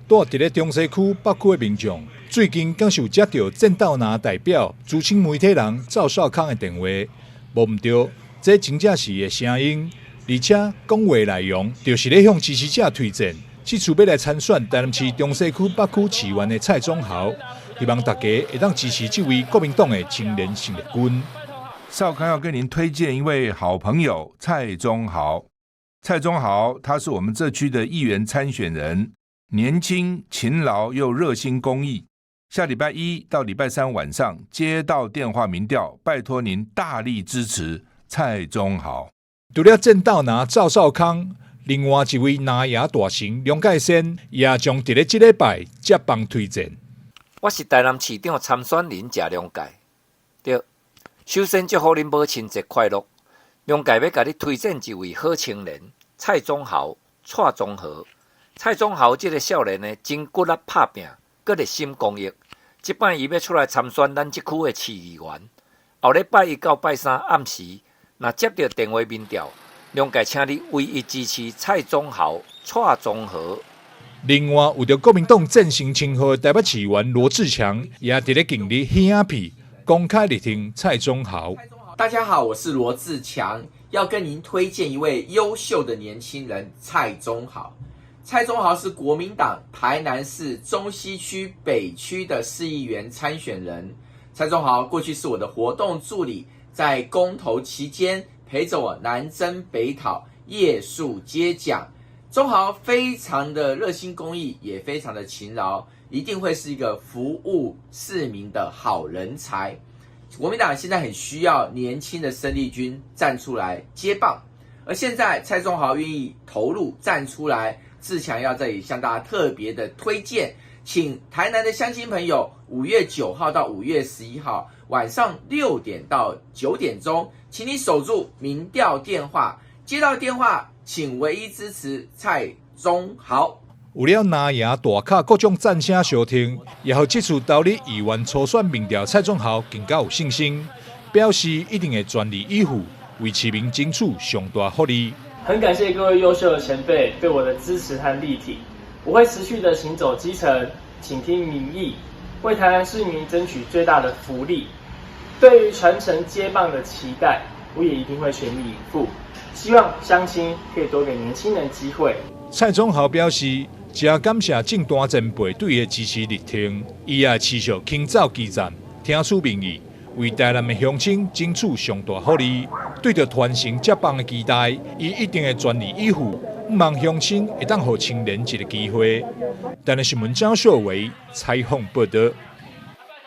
住伫咧中西区北区的民众，最近更是有接到郑道拿代表资深媒体人赵少康的电话，无毋对，这真正是伊的声音，而且讲话内容就是咧向支持者推荐，这次要来参选台南市中西区北区市员的蔡宗豪，希望大家会当支持这位国民党的青年生力军。少康要跟您推荐一位好朋友蔡宗豪。蔡宗豪他是我们这区的议员参选人，年轻、勤劳又热心公益。下礼拜一到礼拜三晚上接到电话民调，拜托您大力支持蔡宗豪。除了郑道拿赵少康，另外一位拿牙大神梁介先也将伫咧这礼拜接棒推荐。我是台南市长参选人谢梁介。对，首先祝福您母亲节快乐。梁介要甲你推荐一位好青年蔡宗豪、蔡宗和。蔡宗豪这个少年呢，真骨力拍拼，佮热心公益。这摆伊要出来参选咱这区的市议员。后礼拜一到拜三暗时，若接到电话民调，梁介请你唯一支持蔡宗豪、蔡宗和。另外，有着国民党正式称号的台北市议员罗志强，也伫咧近日兄弟公开力挺蔡宗豪。大家好，我是罗志强，要跟您推荐一位优秀的年轻人蔡宗豪。蔡宗豪是国民党台南市中西区北区的市议员参选人。蔡宗豪过去是我的活动助理，在公投期间陪着我南征北讨，夜宿接讲。宗豪非常的热心公益，也非常的勤劳，一定会是一个服务市民的好人才。国民党现在很需要年轻的生力军站出来接棒，而现在蔡宗豪愿意投入站出来，志强要在这里向大家特别的推荐，请台南的乡亲朋友5月9号到5月11号晚上6点到9点钟，请你守住民调电话，接到电话请唯一支持蔡宗豪。有了拿牙大卡各种赞声相挺，也互这次投你议员初选民调蔡宗豪更加有信心，表示一定会全力以赴，为市民争取上大福利。很感谢各位优秀的前辈对我的支持和力挺，我会持续的行走基层，倾听民意，为台南市民争取最大的福利。对于传承接棒的期待，我也一定会全力以赴。希望乡亲可以多给年轻人机会。蔡宗豪表示，真感谢正大前辈对伊的支持力挺，伊也持续倾走基层，听取民意，为台南的乡亲争取上大福利。对着传承接棒的期待，伊一定会全力以赴，毋望乡亲会当互青年一个机会。台南新闻张秀维采访报道。